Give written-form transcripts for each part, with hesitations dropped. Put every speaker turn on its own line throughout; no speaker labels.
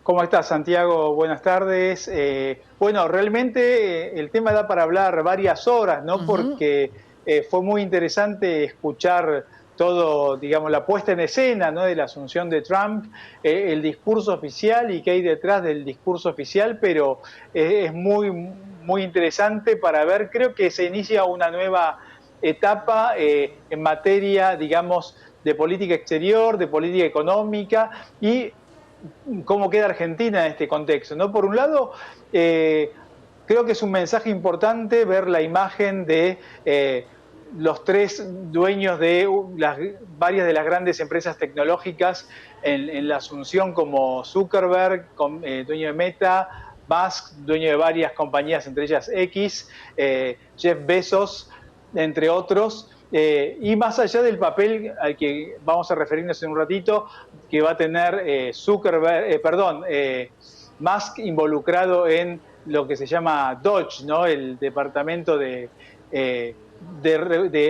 ¿Cómo estás, Santiago? Buenas tardes. Bueno, realmente el tema da para hablar varias horas, ¿no?
Ujú.
Porque fue muy interesante escuchar todo, digamos, la puesta en escena, ¿no? De la asunción de Trump, el discurso oficial y qué hay detrás del discurso oficial, pero es muy interesante para ver. Creo que se inicia una nueva etapa en materia, digamos, de política exterior, de política económica y cómo queda Argentina en este contexto, ¿no? Por un lado, creo que es un mensaje importante ver la imagen de los tres dueños de varias de las grandes empresas tecnológicas en la asunción, como Zuckerberg, dueño de Meta, Musk, dueño de varias compañías, entre ellas X, Jeff Bezos, entre otros. Y más allá del papel al que vamos a referirnos en un ratito, que va a tener Musk involucrado en lo que se llama Dodge, ¿no? El departamento de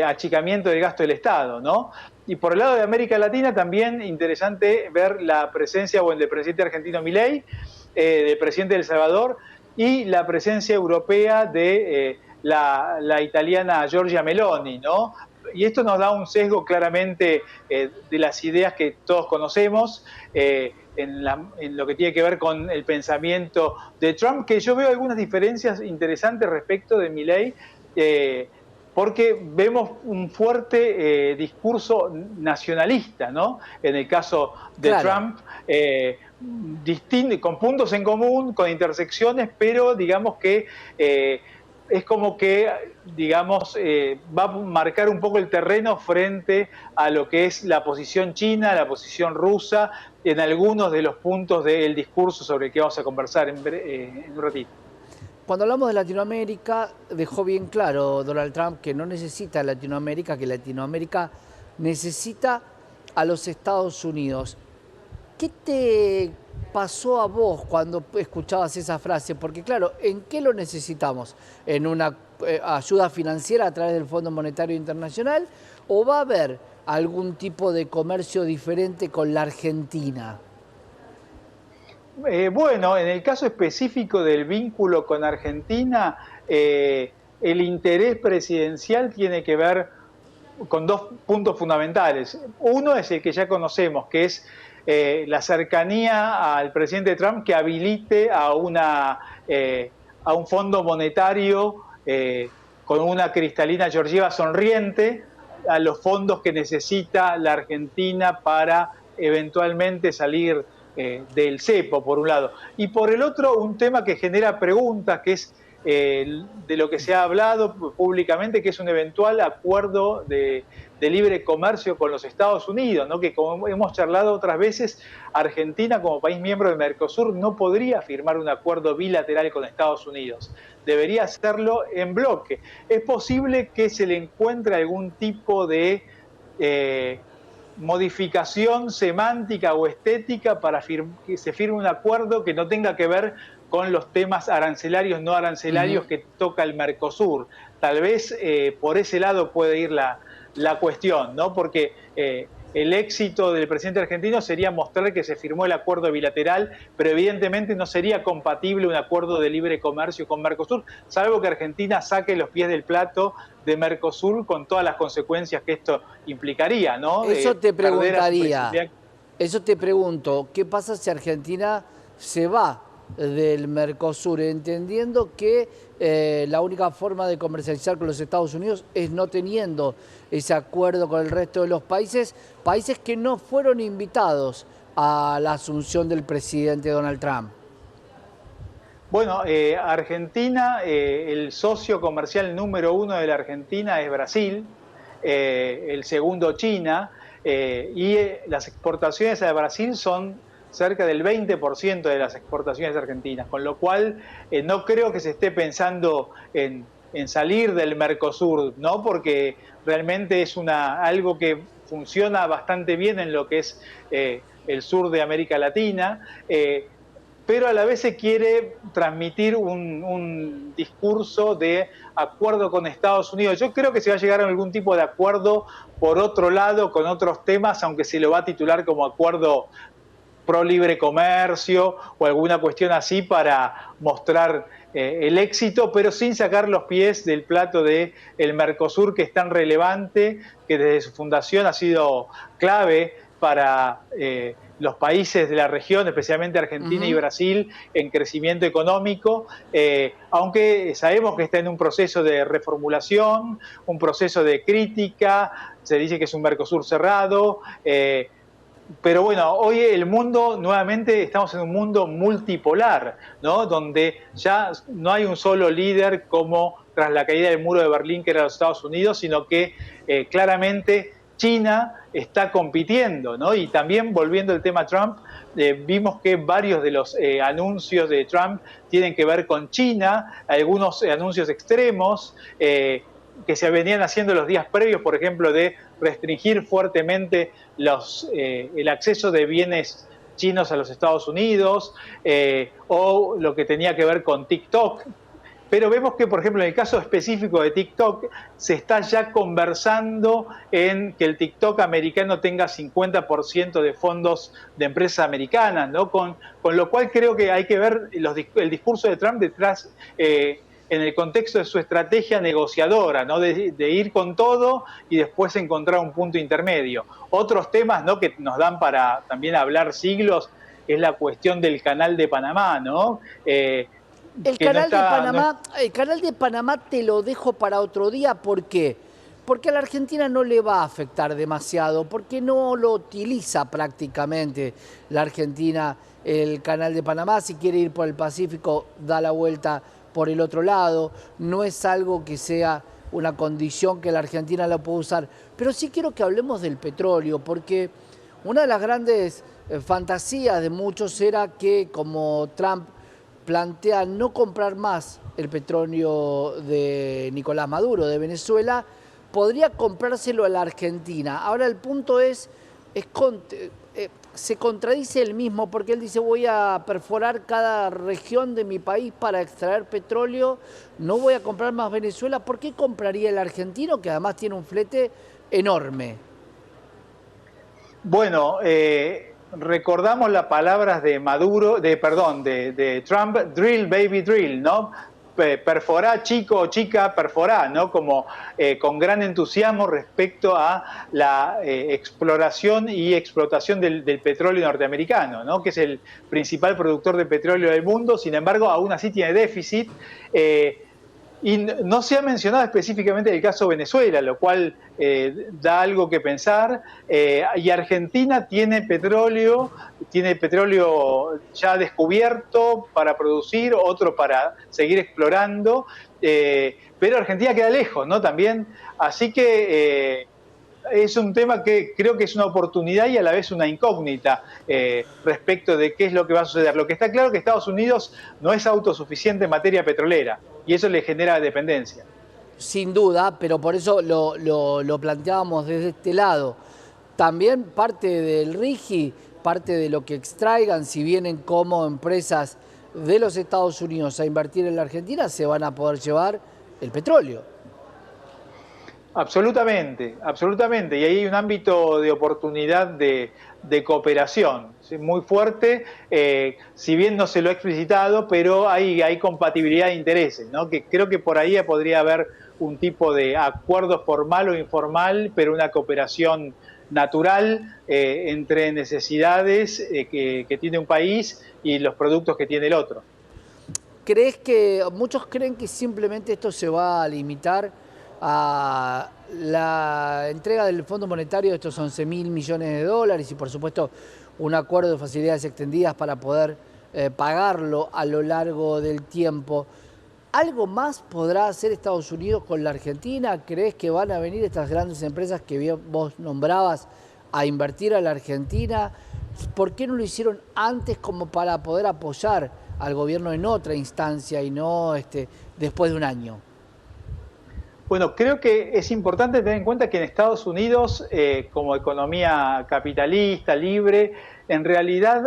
achicamiento del gasto del Estado, ¿no? Y por el lado de América Latina también interesante ver la presencia, bueno, del presidente argentino Milei, del presidente de El Salvador y la presencia europea de la italiana Giorgia Meloni, ¿no? Y esto nos da un sesgo claramente de las ideas que todos conocemos en lo que tiene que ver con el pensamiento de Trump, que yo veo algunas diferencias interesantes respecto de Milei, eh, porque vemos un fuerte discurso nacionalista, ¿no? En el caso de
Claro.
Trump, con puntos en común, con intersecciones, pero digamos que es como que, digamos, va a marcar un poco el terreno frente a lo que es la posición china, la posición rusa, en algunos de los puntos del discurso sobre el que vamos a conversar en un ratito.
Cuando hablamos de Latinoamérica, dejó bien claro Donald Trump que no necesita Latinoamérica, que Latinoamérica necesita a los Estados Unidos. ¿Qué te pasó a vos cuando escuchabas esa frase? Porque claro, ¿en qué lo necesitamos? ¿En una ayuda financiera a través del Fondo Monetario Internacional? ¿O va a haber algún tipo de comercio diferente con la Argentina?
Bueno, en el caso específico del vínculo con Argentina, el interés presidencial tiene que ver con dos puntos fundamentales. Uno es el que ya conocemos, que es la cercanía al presidente Trump que habilite a un fondo monetario con una cristalina Georgieva sonriente a los fondos que necesita la Argentina para eventualmente salir del cepo, por un lado. Y por el otro, un tema que genera preguntas, que es de lo que se ha hablado públicamente, que es un eventual acuerdo de libre comercio con los Estados Unidos, ¿no? Que como hemos charlado otras veces, Argentina como país miembro del Mercosur no podría firmar un acuerdo bilateral con Estados Unidos, debería hacerlo en bloque. Es posible que se le encuentre algún tipo de modificación semántica o estética para que se firme un acuerdo que no tenga que ver con los temas arancelarios, no arancelarios
Ujú.
que toca el Mercosur. Tal vez por ese lado puede ir la cuestión, ¿no? Porque el éxito del presidente argentino sería mostrar que se firmó el acuerdo bilateral, pero evidentemente no sería compatible un acuerdo de libre comercio con Mercosur, salvo que Argentina saque los pies del plato de Mercosur con todas las consecuencias que esto implicaría, ¿no?
Eso te
Perder a su
preguntaría,
presidente.
eso te pregunto, ¿qué pasa si Argentina se va del Mercosur, entendiendo que la única forma de comercializar con los Estados Unidos es no teniendo ese acuerdo con el resto de los países, países que no fueron invitados a la asunción del presidente Donald Trump?
Bueno, Argentina, el socio comercial número uno de la Argentina es Brasil, el segundo China, y las exportaciones a Brasil son cerca del 20% de las exportaciones argentinas, con lo cual no creo que se esté pensando en salir del Mercosur, ¿no? Porque realmente es algo que funciona bastante bien en lo que es el sur de América Latina. Pero a la vez se quiere transmitir un discurso de acuerdo con Estados Unidos. Yo creo que se va a llegar a algún tipo de acuerdo por otro lado, con otros temas, aunque se lo va a titular como acuerdo pro libre comercio o alguna cuestión así para mostrar el éxito, pero sin sacar los pies del plato del Mercosur, que es tan relevante, que desde su fundación ha sido clave para los países de la región, especialmente Argentina y Brasil, en crecimiento económico, aunque sabemos que está en un proceso de reformulación, un proceso de crítica, se dice que es un Mercosur cerrado, pero bueno, hoy el mundo, nuevamente, estamos en un mundo multipolar, ¿no? Donde ya no hay un solo líder como tras la caída del muro de Berlín, que era los Estados Unidos, sino que claramente China está compitiendo, ¿no? Y también, volviendo al tema Trump, vimos que varios de los anuncios de Trump tienen que ver con China, algunos anuncios extremos, que se venían haciendo los días previos, por ejemplo, de restringir fuertemente el acceso de bienes chinos a los Estados Unidos, o lo que tenía que ver con TikTok. Pero vemos que, por ejemplo, en el caso específico de TikTok, se está ya conversando en que el TikTok americano tenga 50% de fondos de empresas americanas, ¿no? Con lo cual creo que hay que ver el discurso de Trump detrás, en el contexto de su estrategia negociadora, ¿no? De ir con todo y después encontrar un punto intermedio. Otros temas, ¿no?, que nos dan para también hablar siglos, es la cuestión del Canal de Panamá, ¿no?
El
Que no
canal de
está, no,
Panamá, el canal de Panamá te lo dejo para otro día. ¿Por qué? Porque a la Argentina no le va a afectar demasiado, porque no lo utiliza prácticamente la Argentina el canal de Panamá. Si quiere ir por el Pacífico, da la vuelta por el otro lado. No es algo que sea una condición que la Argentina la pueda usar. Pero sí quiero que hablemos del petróleo, porque una de las grandes fantasías de muchos era que, como Trump plantea no comprar más el petróleo de Nicolás Maduro, de Venezuela, podría comprárselo a la Argentina. Ahora el punto se contradice él mismo, porque él dice: voy a perforar cada región de mi país para extraer petróleo, no voy a comprar más Venezuela. ¿Por qué compraría el argentino, que además tiene un flete enorme?
bueno, recordamos las palabras de Maduro, de Trump: drill, baby, drill, ¿no? Perforá, chico o chica, perforá, ¿no? Como con gran entusiasmo respecto a la exploración y explotación del petróleo norteamericano, ¿no? Que es el principal productor de petróleo del mundo. Sin embargo, aún así tiene déficit. Y no se ha mencionado específicamente el caso Venezuela, lo cual da algo que pensar. Y Argentina tiene petróleo ya descubierto para producir, otro para seguir explorando, pero Argentina queda lejos, ¿no? También, así que es un tema que creo que es una oportunidad y a la vez una incógnita respecto de qué es lo que va a suceder. Lo que está claro es que Estados Unidos no es autosuficiente en materia petrolera y eso le genera dependencia.
Sin duda, pero por eso lo planteábamos desde este lado. También parte del RIGI, parte de lo que extraigan, si vienen como empresas de los Estados Unidos a invertir en la Argentina, se van a poder llevar el petróleo.
Absolutamente, absolutamente. Y ahí hay un ámbito de oportunidad de cooperación, ¿sí?, muy fuerte, si bien no se lo ha explicitado, pero hay compatibilidad de intereses, ¿no? Que creo que por ahí podría haber un tipo de acuerdo formal o informal, pero una cooperación natural entre necesidades que tiene un país y los productos que tiene el otro.
¿Crees que muchos creen que simplemente esto se va a limitar a la entrega del Fondo Monetario de estos 11.000 millones de dólares y, por supuesto, un acuerdo de facilidades extendidas para poder pagarlo a lo largo del tiempo? ¿Algo más podrá hacer Estados Unidos con la Argentina? ¿Crees que van a venir estas grandes empresas que vos nombrabas a invertir a la Argentina? ¿Por qué no lo hicieron antes, como para poder apoyar al gobierno en otra instancia y no después de un año?
Bueno, creo que es importante tener en cuenta que en Estados Unidos, como economía capitalista, libre, en realidad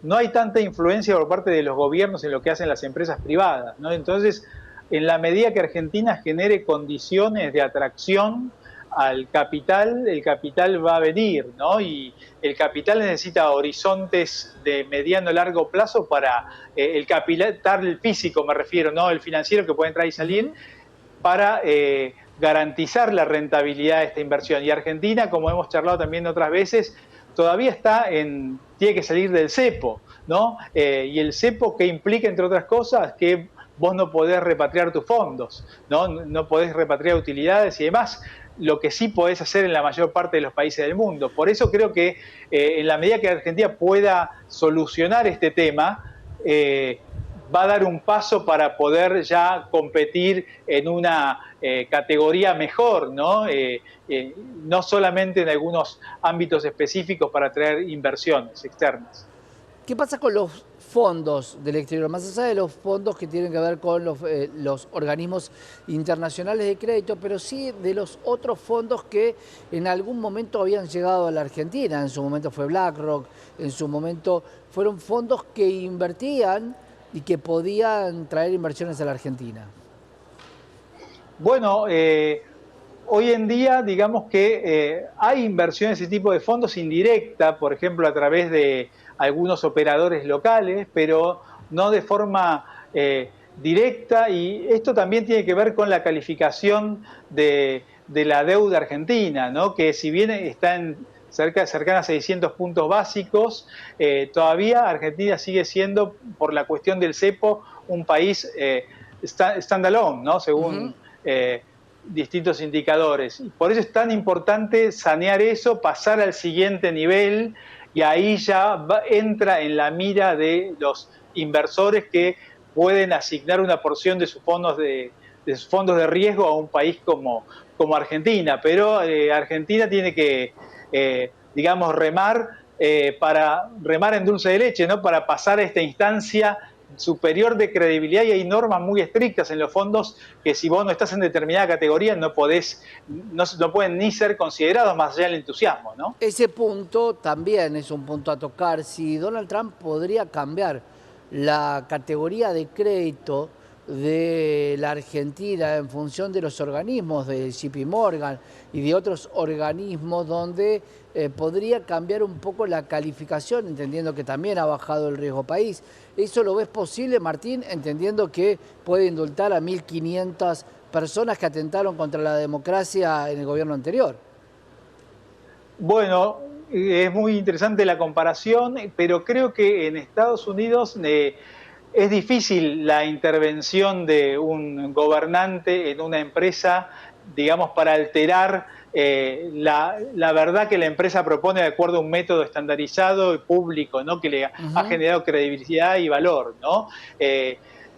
no hay tanta influencia por parte de los gobiernos en lo que hacen las empresas privadas, ¿no? Entonces, en la medida que Argentina genere condiciones de atracción al capital, el capital va a venir, ¿no? Y el capital necesita horizontes de mediano a largo plazo para el capital físico, me refiero, no el financiero que puede entrar y salir,
Ujú.
para garantizar la rentabilidad de esta inversión. Y Argentina, como hemos charlado también otras veces, todavía tiene que salir del cepo, ¿no? Y el cepo, ¿qué implica, entre otras cosas? Que vos no podés repatriar tus fondos, ¿no? No podés repatriar utilidades y demás, lo que sí podés hacer en la mayor parte de los países del mundo. Por eso creo que en la medida que Argentina pueda solucionar este tema, va a dar un paso para poder ya competir en una categoría mejor, ¿no? No solamente en algunos ámbitos específicos para atraer inversiones externas.
¿Qué pasa con los fondos del exterior? Más allá de los fondos que tienen que ver con los organismos internacionales de crédito, pero sí de los otros fondos que en algún momento habían llegado a la Argentina. En su momento fue BlackRock, en su momento fueron fondos que invertían y que podían traer inversiones a la Argentina.
Bueno, hoy en día, digamos que hay inversiones de ese tipo de fondos indirecta, por ejemplo, a través de algunos operadores locales, pero no de forma directa. Y esto también tiene que ver con la calificación de la deuda argentina, ¿no? Que si bien está cercana a 600 puntos básicos, todavía Argentina sigue siendo, por la cuestión del cepo, un país standalone, ¿no?
Ujú.
Según distintos indicadores. Y por eso es tan importante sanear eso, pasar al siguiente nivel, y ahí ya entra en la mira de los inversores que pueden asignar una porción de sus fondos de riesgo a un país como Argentina. Pero Argentina tiene que, digamos, remar en dulce de leche, ¿no? Para pasar a esta instancia superior de credibilidad. Y hay normas muy estrictas en los fondos que si vos no estás en determinada categoría no pueden ni ser considerados, más allá del entusiasmo, ¿no?
Ese punto también es un punto a tocar. Si Donald Trump podría cambiar la categoría de crédito de la Argentina en función de los organismos de JP Morgan y de otros organismos donde podría cambiar un poco la calificación, entendiendo que también ha bajado el riesgo país. ¿Eso lo ves posible, Martín, entendiendo que puede indultar a 1.500 personas que atentaron contra la democracia en el gobierno anterior?
Bueno, es muy interesante la comparación, pero creo que en Estados Unidos es difícil la intervención de un gobernante en una empresa, digamos, para alterar la verdad que la empresa propone de acuerdo a un método estandarizado y público, ¿no? Que le ha
Ujú.
generado credibilidad y valor, ¿no?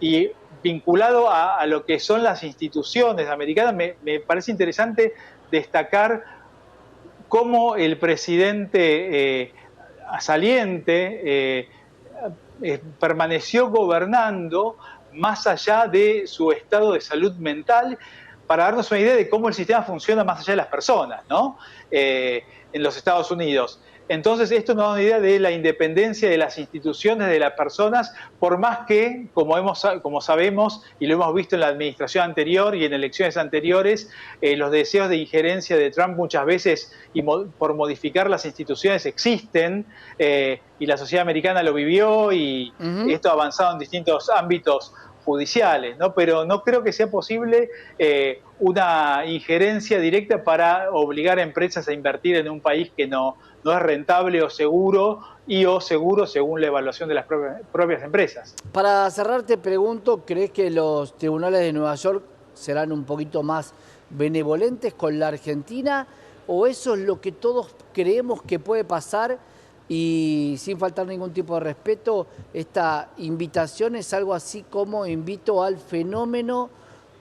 Y vinculado a lo que son las instituciones americanas, me parece interesante destacar cómo el presidente saliente permaneció gobernando más allá de su estado de salud mental, para darnos una idea de cómo el sistema funciona más allá de las personas, ¿no? En los Estados Unidos. Entonces, esto nos da una idea de la independencia de las instituciones, de las personas, por más que, como sabemos y lo hemos visto en la administración anterior y en elecciones anteriores, los deseos de injerencia de Trump muchas veces por modificar las instituciones existen, y la sociedad americana lo vivió, y
Ujú.
esto ha avanzado en distintos ámbitos judiciales, ¿no? Pero no creo que sea posible una injerencia directa para obligar a empresas a invertir en un país que no es rentable o seguro, o seguro según la evaluación de las propias empresas.
Para cerrar, te pregunto, ¿crees que los tribunales de Nueva York serán un poquito más benevolentes con la Argentina? ¿O eso es lo que todos creemos que puede pasar? Y sin faltar ningún tipo de respeto, esta invitación es algo así como invito al fenómeno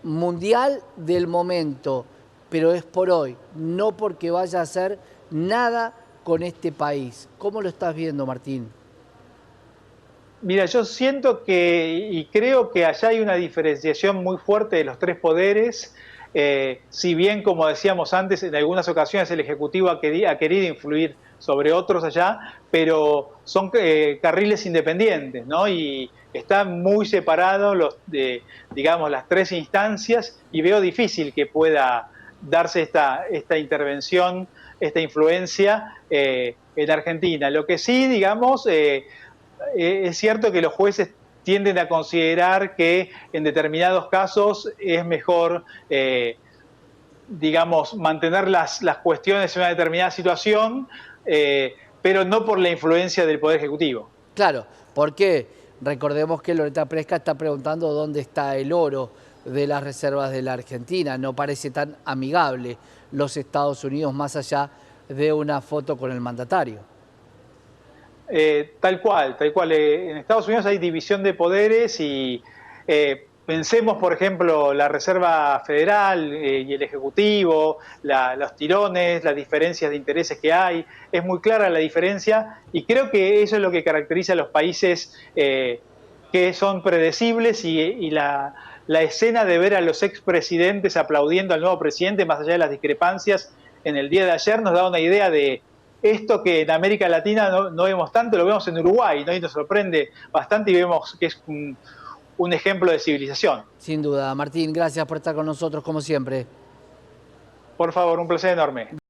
mundial del momento, pero es por hoy, no porque vaya a hacer nada con este país. ¿Cómo lo estás viendo, Martín?
Mira, yo siento y creo que allá hay una diferenciación muy fuerte de los tres poderes. Si bien, como decíamos antes, en algunas ocasiones el Ejecutivo ha querido influir sobre otros allá, pero son carriles independientes, ¿no? Y están muy separados digamos, las tres instancias, y veo difícil que pueda darse esta intervención, esta influencia en Argentina. Lo que sí, digamos, es cierto que los jueces tienden a considerar que en determinados casos es mejor, digamos, mantener las cuestiones en una determinada situación, pero no por la influencia del Poder Ejecutivo.
Claro, porque recordemos que Loretta Presca está preguntando dónde está el oro de las reservas de la Argentina. No parece tan amigable los Estados Unidos más allá de una foto con el mandatario.
Tal cual, tal cual. En Estados Unidos hay división de poderes y pensemos, por ejemplo, la Reserva Federal y el Ejecutivo, los tirones, las diferencias de intereses que hay. Es muy clara la diferencia y creo que eso es lo que caracteriza a los países que son predecibles y la escena de ver a los expresidentes aplaudiendo al nuevo presidente, más allá de las discrepancias en el día de ayer, nos da una idea de esto que en América Latina no vemos tanto, lo vemos en Uruguay, ¿no? Y nos sorprende bastante y vemos que es un ejemplo de civilización.
Sin duda. Martín, gracias por estar con nosotros como siempre.
Por favor, un placer enorme.